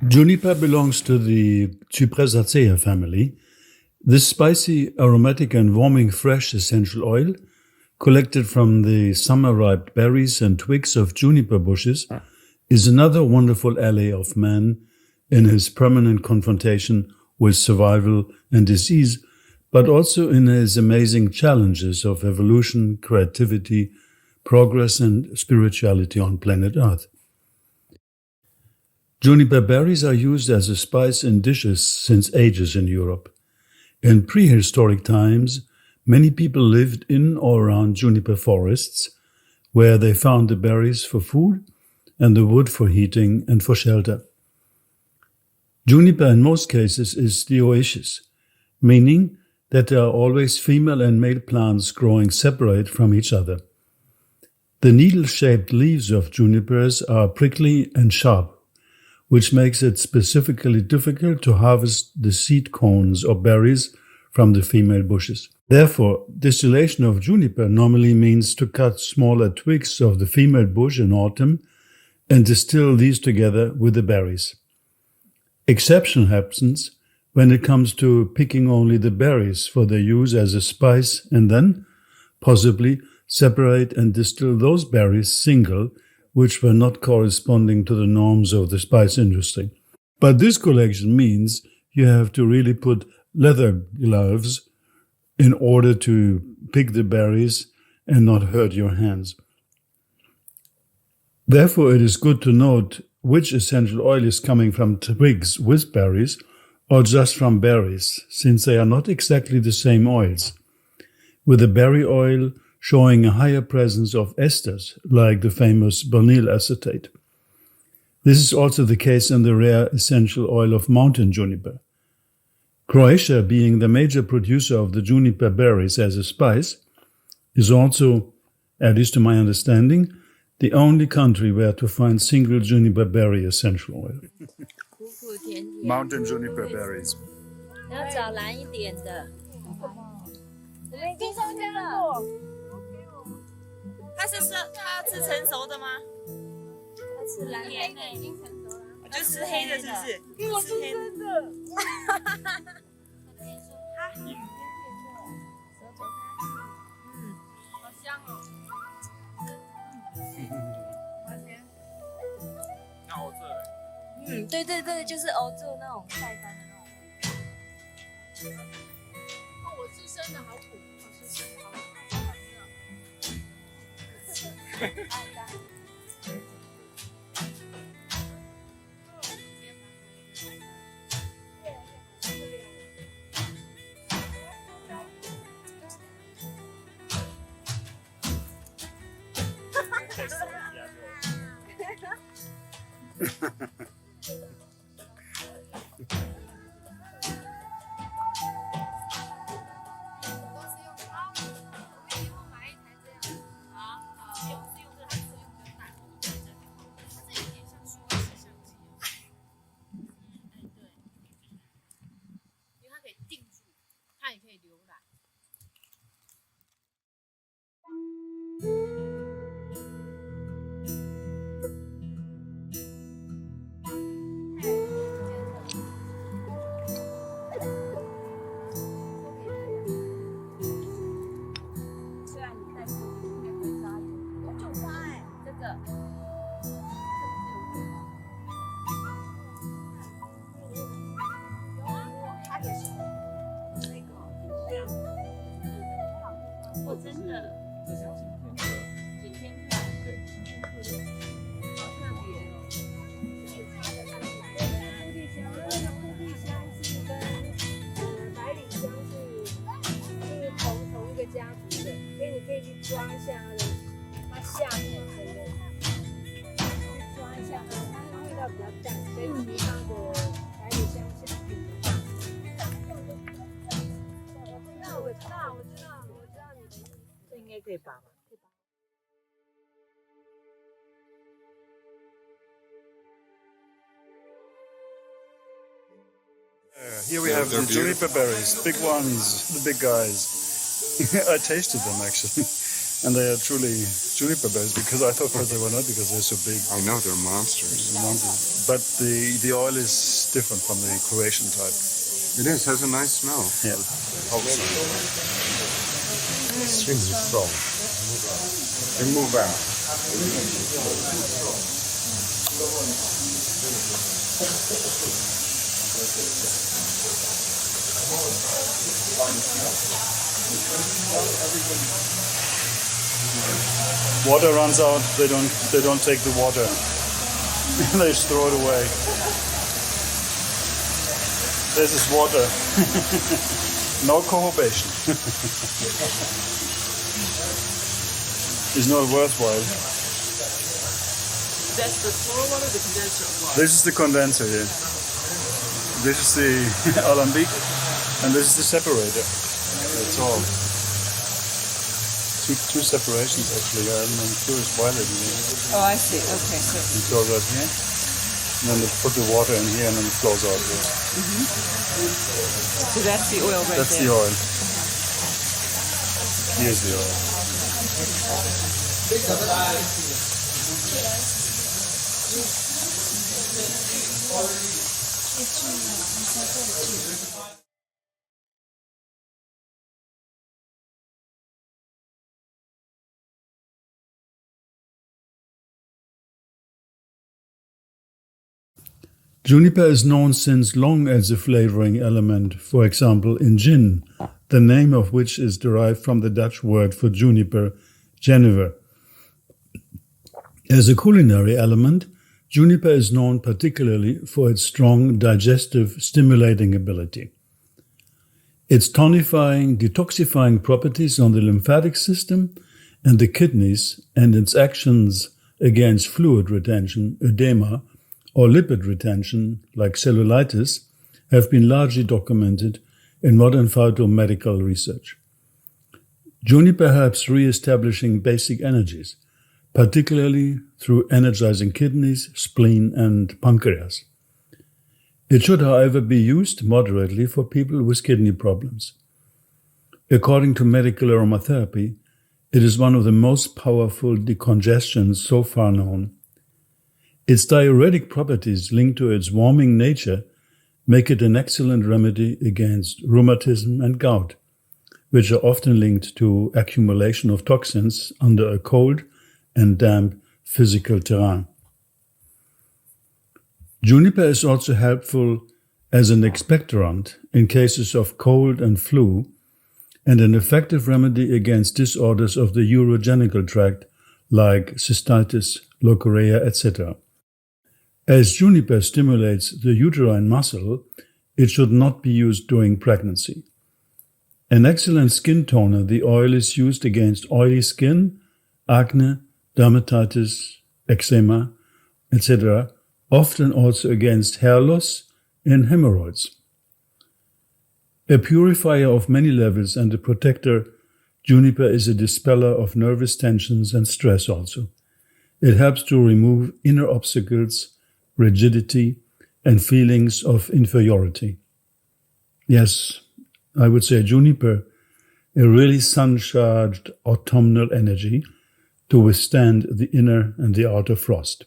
Juniper belongs to the Cypressaceae family. This spicy, aromatic and warming fresh essential oil, collected from the summer-ripe berries and twigs of juniper bushes, is another wonderful ally of man in his permanent confrontation with survival and disease, but also in his amazing challenges of evolution, creativity, progress and spirituality on planet Earth. Juniper berries are used as a spice in dishes since ages in Europe. In prehistoric times, many people lived in or around juniper forests, where they found the berries for food and the wood for heating and for shelter. Juniper in most cases is dioecious, meaning that there are always female and male plants growing separate from each other. The needle-shaped leaves of junipers are prickly and sharp, which makes it specifically difficult to harvest the seed cones or berries from the female bushes. Therefore, distillation of juniper normally means to cut smaller twigs of the female bush in autumn and distill these together with the berries. Exception happens when it comes to picking only the berries for their use as a spice and then, possibly, separate and distill those berries single, which were not corresponding to the norms of the spice industry. But this collection means you have to really put leather gloves in order to pick the berries and not hurt your hands. Therefore, it is good to note which essential oil is coming from twigs with berries or just from berries, since they are not exactly the same oils, with the berry oil showing a higher presence of esters, like the famous vinyl acetate. This is also the case in the rare essential oil of mountain juniper. Croatia, being the major producer of the juniper berries as a spice, is also, at least to my understanding, the only country where to find single juniper berry essential oil. Mountain juniper berries. 要找蓝一点的。我们已经收件了。它是它要吃成熟的吗？它吃蓝黑的已经成熟了。我就吃黑的，是不是？给我吃黑的。哈哈哈。它甜甜的，舌头看。好香哦。那欧这。对对对，就是欧洲那种晒干的那种。我吃生的好苦，我吃生的好苦，好好吃啊！我真的，这是今天看，对，好特别哦。布地香是跟百里香是同一个家族的，所以你可以去抓一下它下面的，去抓一下它味道比较淡，跟其他的百里香相比的话。我知道你的意思，这应该可以拔吧？可以拔。Here we have the juniper berries, big ones, the big guys. I tasted them actually. And they are truly juniper berries because I thought first they were not because they're so big. I know they're monsters. But the oil is different from the Croatian type. It is. Has a nice smell. Yeah. Extremely strong. They move out. Water runs out, they don't take the water. They just throw it away. This is water. No cohobation. It's not worthwhile. That's the slow one or the condenser? This is the condenser here. This is the alembic, and this is the separator. That's all. Two separations actually. I'm curious why they do that. Oh, I see. Okay, so You throw that here, and then they put the water in here, and then it flows out here. so that's the oil right That's there. the oil. Here's the oil. Juniper is known since long as a flavoring element, for example in gin, the name of which is derived from the Dutch word for juniper, Juniper. As a culinary element, juniper is known particularly for its strong digestive stimulating ability. Its tonifying, detoxifying properties on the lymphatic system and the kidneys and its actions against fluid retention, edema, or lipid retention, like cellulitis, have been largely documented in modern phytomedical research. Juniper helps re-establishing basic energies, particularly through energizing kidneys, spleen, and pancreas. It should, however, be used moderately for people with kidney problems. According to medical aromatherapy, it is one of the most powerful decongestants so far known. Its diuretic properties linked to its warming nature make it an excellent remedy against rheumatism and gout, which are often linked to accumulation of toxins under a cold and damp physical terrain. Juniper is also helpful as an expectorant in cases of cold and flu and an effective remedy against disorders of the urogenital tract like cystitis, leukorrhea, etc. As juniper stimulates the uterine muscle, it should not be used during pregnancy. An excellent skin toner, the oil is used against oily skin, acne, dermatitis, eczema, etc., often also against hair loss and hemorrhoids. A purifier of many levels and a protector, juniper is a dispeller of nervous tensions and stress also. It helps to remove inner obstacles, rigidity, and feelings of inferiority. Yes, I would say juniper, a really sun-charged autumnal energy to withstand the inner and the outer frost.